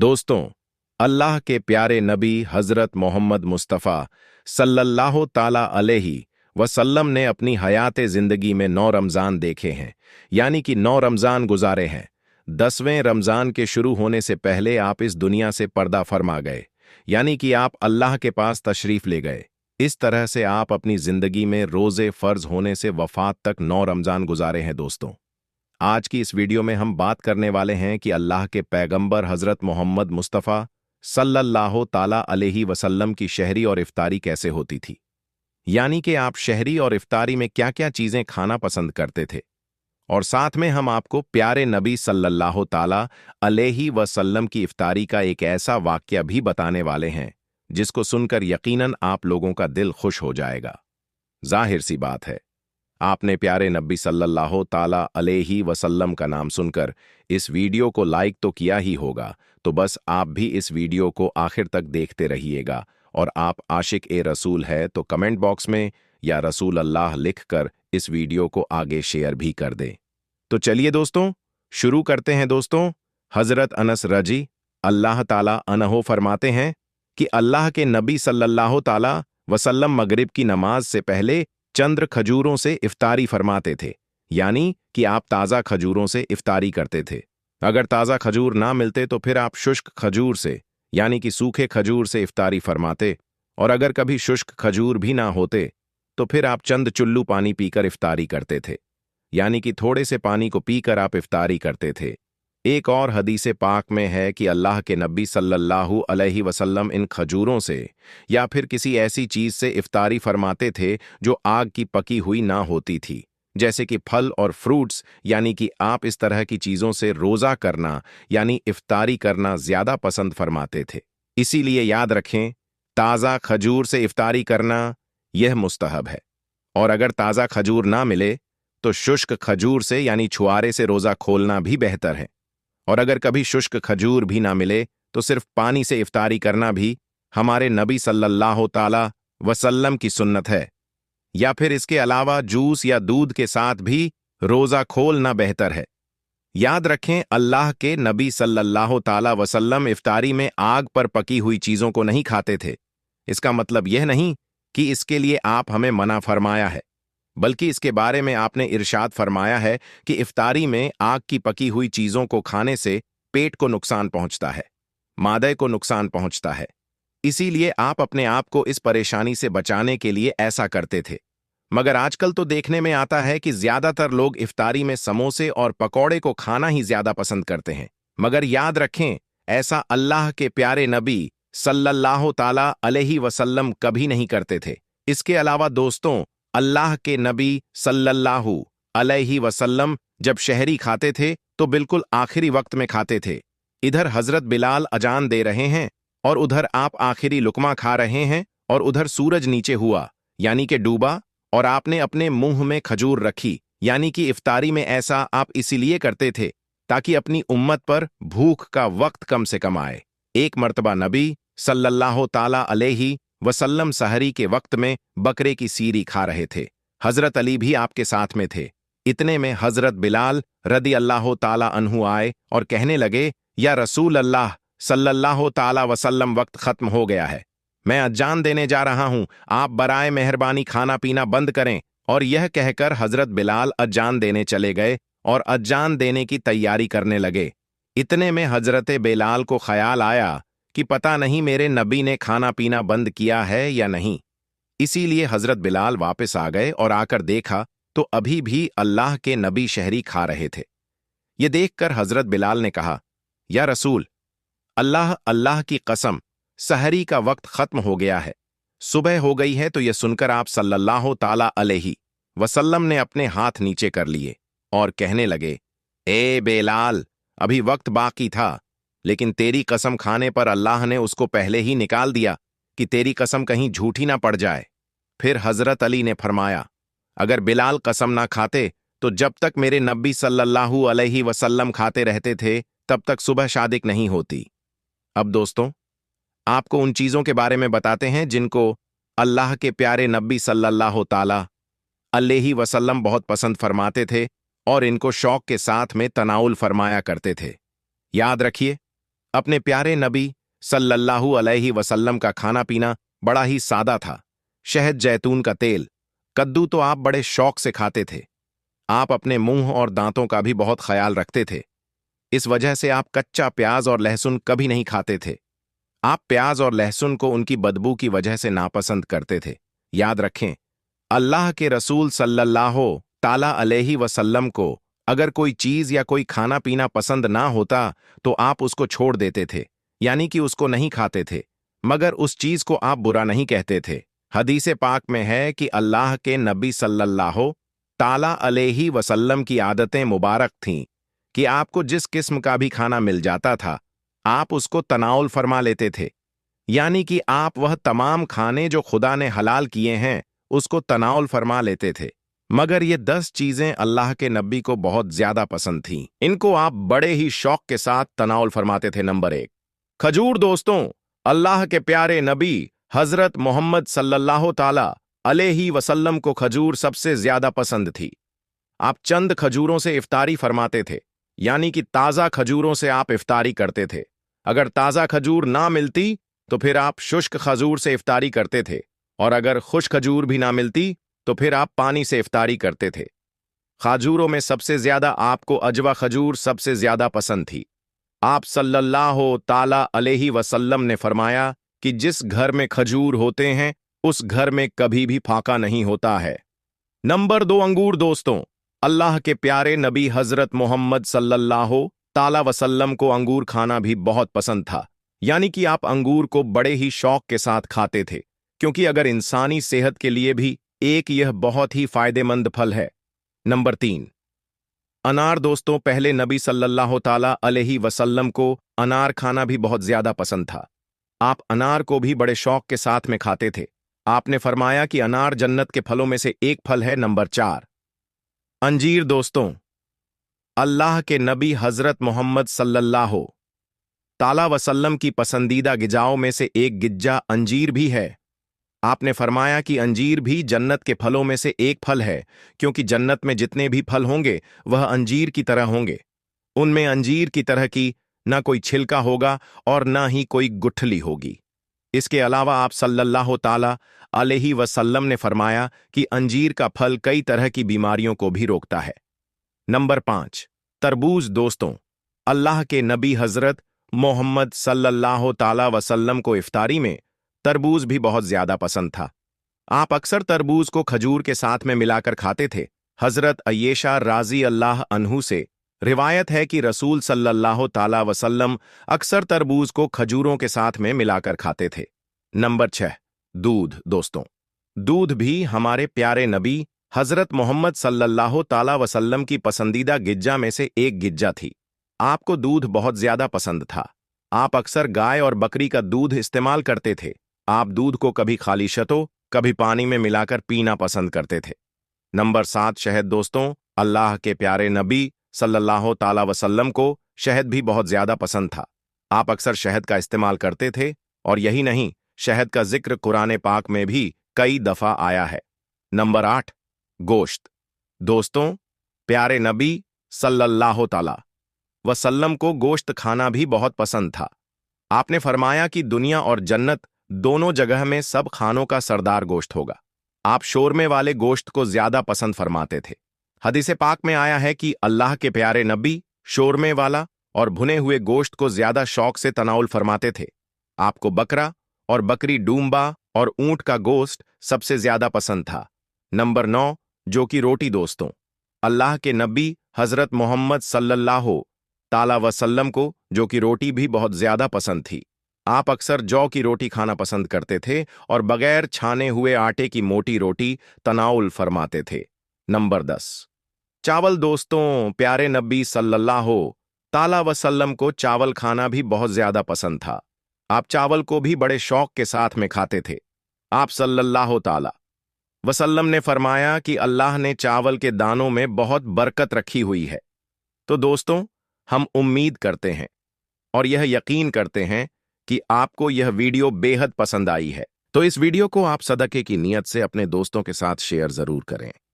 दोस्तों, अल्लाह के प्यारे नबी हज़रत मोहम्मद मुस्तफ़ा सल्लल्लाहु ताला अलैहि वसल्लम ने अपनी हयात ज़िंदगी में 9 रमज़ान देखे हैं, यानी कि 9 रमज़ान गुजारे हैं। 10वें रमज़ान के शुरू होने से पहले आप इस दुनिया से पर्दा फरमा गए, यानी कि आप अल्लाह के पास तशरीफ़ ले गए। इस तरह से आप अपनी ज़िंदगी में रोज़े फ़र्ज़ होने से वफ़ात तक 9 रमज़ान गुजारे हैं। दोस्तों, आज की इस वीडियो में हम बात करने वाले हैं कि अल्लाह के पैगंबर हज़रत मोहम्मद मुस्तफ़ा सल्लल्लाहु ताला अलैहि वसल्लम की शहरी और इफ्तारी कैसे होती थी, यानी कि आप शहरी और इफ्तारी में क्या-क्या चीज़ें खाना पसंद करते थे। और साथ में हम आपको प्यारे नबी सल्लल्लाहु ताला अलैहि वसल्लम की इफ्तारी का एक ऐसा वाक़या भी बताने वाले हैं जिसको सुनकर यकीनन आप लोगों का दिल खुश हो जाएगा। जाहिर सी बात है, आपने प्यारे नबी सल्लल्लाहु ताला अलैहि वसल्लम का नाम सुनकर इस वीडियो को लाइक तो किया ही होगा, तो बस आप भी इस वीडियो को आखिर तक देखते रहिएगा। और आप आशिक ए रसूल है तो कमेंट बॉक्स में या रसूल अल्लाह लिखकर इस वीडियो को आगे शेयर भी कर दें। तो चलिए दोस्तों, शुरू करते हैं। दोस्तों, हज़रत अनस रजी अल्लाह ताला अन्हो फरमाते हैं कि अल्लाह के नबी सल्लल्लाहु ताला वसल्लम मगरिब की नमाज से पहले चंद्र खजूरों से इफ्तारी फरमाते थे, यानी कि आप ताज़ा खजूरों से इफ्तारी करते थे। अगर ताज़ा खजूर ना मिलते तो फिर आप शुष्क खजूर से, यानी कि सूखे खजूर से इफ्तारी फरमाते, और अगर कभी शुष्क खजूर भी ना होते तो फिर आप चंद चुल्लू पानी पीकर इफ्तारी करते थे, यानी कि थोड़े से पानी को पीकर आप इफ्तारी करते थे। एक और हदीसे पाक में है कि अल्लाह के नबी सल्लल्लाहु अलैहि वसल्लम इन खजूरों से या फिर किसी ऐसी चीज से इफ्तारी फरमाते थे जो आग की पकी हुई ना होती थी, जैसे कि फल और फ्रूट्स, यानी कि आप इस तरह की चीजों से रोजा करना यानी इफ्तारी करना ज्यादा पसंद फरमाते थे। इसीलिए याद रखें, ताज़ा खजूर से इफ्तारी करना यह मुस्तहब है, और अगर ताज़ा खजूर ना मिले तो शुष्क खजूर से यानी छुआरे से रोजा खोलना भी बेहतर है। और अगर कभी शुष्क खजूर भी ना मिले तो सिर्फ पानी से इफ्तारी करना भी हमारे नबी सल्लल्लाहु ताला वसल्लम की सुन्नत है। या फिर इसके अलावा जूस या दूध के साथ भी रोजा खोलना बेहतर है। याद रखें, अल्लाह के नबी सल्लल्लाहु ताला वसल्लम इफ्तारी में आग पर पकी हुई चीजों को नहीं खाते थे। इसका मतलब यह नहीं कि इसके लिए आप हमें मना फरमाया है, बल्कि इसके बारे में आपने इरशाद फरमाया है कि इफ्तारी में आग की पकी हुई चीजों को खाने से पेट को नुकसान पहुंचता है, मादे को नुकसान पहुंचता है। इसीलिए आप अपने आप को इस परेशानी से बचाने के लिए ऐसा करते थे। मगर आजकल तो देखने में आता है कि ज्यादातर लोग इफ्तारी में समोसे और पकौड़े को खाना ही ज्यादा पसंद करते हैं। मगर याद रखें, ऐसा अल्लाह के प्यारे नबी सल्लल्लाहु ताला अलैहि वसल्लम कभी नहीं करते थे। इसके अलावा दोस्तों, अल्लाह के नबी सल्लल्लाहु अलैहि वसल्लम जब शहरी खाते थे तो बिल्कुल आखिरी वक्त में खाते थे। इधर हजरत बिलाल अजान दे रहे हैं और उधर आप आखिरी लुकमा खा रहे हैं, और उधर सूरज नीचे हुआ यानी कि डूबा, और आपने अपने मुंह में खजूर रखी, यानी कि इफ्तारी में ऐसा आप इसीलिए करते थे ताकि अपनी उम्मत पर भूख का वक्त कम से कम आए। एक मर्तबा नबी सल्लल्लाहु ताला अलैहि वसल्लम सहरी के वक्त में बकरे की सीरी खा रहे थे। हजरत अली भी आपके साथ में थे। इतने में हजरत बिलाल रदी अल्लाह ताला अन्हु आए और कहने लगे, या रसूल अल्लाह सल्लल्लाहु ताला वसल्लम, वक्त खत्म हो गया है, मैं अजान देने जा रहा हूं, आप बराए मेहरबानी खाना पीना बंद करें। और यह कहकर हजरत बिलाल अजान देने चले गए और अजान देने की तैयारी करने लगे। इतने में हजरत बिलाल को ख्याल आया कि पता नहीं मेरे नबी ने खाना पीना बंद किया है या नहीं। इसीलिए हजरत बिलाल वापस आ गए और आकर देखा तो अभी भी अल्लाह के नबी शहरी खा रहे थे। ये देखकर हजरत बिलाल ने कहा, या रसूल अल्लाह, अल्लाह की कसम, सहरी का वक्त खत्म हो गया है, सुबह हो गई है। तो यह सुनकर आप सल्लल्लाहु ताला अलैहि वसल्लम ने अपने हाथ नीचे कर लिए और कहने लगे, ए बेलाल, अभी वक्त बाकी था, लेकिन तेरी कसम खाने पर अल्लाह ने उसको पहले ही निकाल दिया कि तेरी कसम कहीं झूठी ना पड़ जाए। फिर हजरत अली ने फरमाया, अगर बिलाल कसम ना खाते तो जब तक मेरे नबी सल्लल्लाहु अलैहि वसल्लम खाते रहते थे तब तक सुबह शादिक नहीं होती। अब दोस्तों, आपको उन चीजों के बारे में बताते हैं जिनको अल्लाह के प्यारे नबी सल्लल्लाहु ताला अलैहि वसल्लम बहुत पसंद फरमाते थे और इनको शौक के साथ में तनाउल फरमाया करते थे। याद रखिए, अपने प्यारे नबी सल्लल्लाहु अलैहि वसल्लम का खाना पीना बड़ा ही सादा था। शहद, जैतून का तेल, कद्दू तो आप बड़े शौक से खाते थे। आप अपने मुंह और दांतों का भी बहुत ख्याल रखते थे। इस वजह से आप कच्चा प्याज और लहसुन कभी नहीं खाते थे। आप प्याज और लहसुन को उनकी बदबू की वजह से नापसंद करते थे। याद रखें, अल्लाह के रसूल सल्लल्लाहु ताला अलैहि वसल्लम को अगर कोई चीज या कोई खाना पीना पसंद ना होता तो आप उसको छोड़ देते थे, यानी कि उसको नहीं खाते थे, मगर उस चीज को आप बुरा नहीं कहते थे। हदीसे पाक में है कि अल्लाह के नबी सल्लल्लाहु ताला अलैहि वसल्लम की आदतें मुबारक थीं कि आपको जिस किस्म का भी खाना मिल जाता था आप उसको तनाउल फरमा लेते थे, यानी कि आप वह तमाम खाने जो खुदा ने हलाल किए हैं उसको तनाउल फरमा लेते थे। मगर ये 10 चीजें अल्लाह के नबी को बहुत ज्यादा पसंद थीं। इनको आप बड़े ही शौक के साथ तनाउल फरमाते थे। नंबर 1, खजूर। दोस्तों, अल्लाह के प्यारे नबी हजरत मोहम्मद सल्लल्लाहु ताला अलैहि वसल्लम को खजूर सबसे ज्यादा पसंद थी। आप चंद खजूरों से इफ्तारी फरमाते थे, यानी कि ताजा खजूरों से आप इफ्तारी करते थे। अगर ताजा खजूर ना मिलती तो फिर आप शुष्क खजूर से इफ्तारी करते थे, और अगर खुश्क खजूर भी ना मिलती तो फिर आप पानी से इफ्तारी करते थे। खजूरों में सबसे ज्यादा आपको अजवा खजूर सबसे ज्यादा पसंद थी। आप सल्लल्लाहु ताला अलैहि वसल्लम ने फरमाया कि जिस घर में खजूर होते हैं उस घर में कभी भी फाका नहीं होता है। नंबर 2, अंगूर। दोस्तों, अल्लाह के प्यारे नबी हजरत मोहम्मद सल्लल्लाहु ताला वसल्लम को अंगूर खाना भी बहुत पसंद था, यानी कि आप अंगूर को बड़े ही शौक के साथ खाते थे, क्योंकि अगर इंसानी सेहत के लिए भी एक यह बहुत ही फायदेमंद फल है। नंबर 3, अनार। दोस्तों, पहले नबी सल्लल्लाहु ताला अलैहि वसल्लम को अनार खाना भी बहुत ज्यादा पसंद था। आप अनार को भी बड़े शौक के साथ में खाते थे। आपने फरमाया कि अनार जन्नत के फलों में से एक फल है। नंबर 4, अंजीर। दोस्तों, अल्लाह के नबी हजरत मोहम्मद सल्लल्लाहु ताला वसल्लम की पसंदीदा गिजाओं में से एक गिज्जा अंजीर भी है। आपने फरमाया कि अंजीर भी जन्नत के फलों में से एक फल है, क्योंकि जन्नत में जितने भी फल होंगे वह अंजीर की तरह होंगे। उनमें अंजीर की तरह की ना कोई छिलका होगा और ना ही कोई गुठली होगी। इसके अलावा आप सल्लल्लाहु ताला अलैहि वसल्लम ने फरमाया कि अंजीर का फल कई तरह की बीमारियों को भी रोकता है। नंबर 5, तरबूज। दोस्तों, अल्लाह के नबी हजरत मोहम्मद सल्लल्लाहु ताला वसल्लम को इफ्तारी में तरबूज भी बहुत ज्यादा पसंद था। आप अक्सर तरबूज को खजूर के साथ में मिलाकर खाते थे। हजरत अय्येशा राजी अल्लाह अन्हु से रिवायत है कि रसूल सल्लल्लाहु ताला वसल्लम अक्सर तरबूज को खजूरों के साथ में मिलाकर खाते थे। नंबर 6, दूध। दोस्तों, दूध भी हमारे प्यारे नबी हजरत मोहम्मद सल्लल्लाहु ताला वसल्लम की पसंदीदा गिज्जा में से एक गिज्जा थी। आपको दूध बहुत ज्यादा पसंद था। आप अक्सर गाय और बकरी का दूध इस्तेमाल करते थे। आप दूध को कभी खाली शतो, कभी पानी में मिलाकर पीना पसंद करते थे। नंबर 7, शहद। दोस्तों, अल्लाह के प्यारे नबी सल्लल्लाहु ताला वसल्लम को शहद भी बहुत ज्यादा पसंद था। आप अक्सर शहद का इस्तेमाल करते थे, और यही नहीं, शहद का जिक्र कुरान पाक में भी कई दफा आया है। नंबर 8, गोश्त। दोस्तों, प्यारे नबी सल्लल्लाहु ताला वसल्लम को गोश्त खाना भी बहुत पसंद था। आपने फरमाया कि दुनिया और जन्नत दोनों जगह में सब खानों का सरदार गोश्त होगा। आप शोरमे वाले गोश्त को ज्यादा पसंद फरमाते थे। हदीसे पाक में आया है कि अल्लाह के प्यारे नबी शोरमे वाला और भुने हुए गोश्त को ज्यादा शौक से तनाउल फरमाते थे। आपको बकरा और बकरी डूम्बा और ऊंट का गोश्त सबसे ज्यादा पसंद था। नंबर 9, जो कि रोटी। दोस्तों, अल्लाह के नबी हजरत मोहम्मद सल्लल्लाहु ताला वसल्लम को जो कि रोटी भी बहुत ज्यादा पसंद थी। आप अक्सर जौ की रोटी खाना पसंद करते थे और बगैर छाने हुए आटे की मोटी रोटी तनाउल फरमाते थे। नंबर 10, चावल। दोस्तों, प्यारे नबी सल्लल्लाहु ताला वसल्लम को चावल खाना भी बहुत ज्यादा पसंद था। आप चावल को भी बड़े शौक के साथ में खाते थे। आप सल्लल्लाहु ताला वसल्लम ने फरमाया कि अल्लाह ने चावल के दानों में बहुत बरकत रखी हुई है। तो दोस्तों, हम उम्मीद करते हैं और यह यकीन करते हैं कि आपको यह वीडियो बेहद पसंद आई है। तो इस वीडियो को आप सदके की नीयत से अपने दोस्तों के साथ शेयर जरूर करें।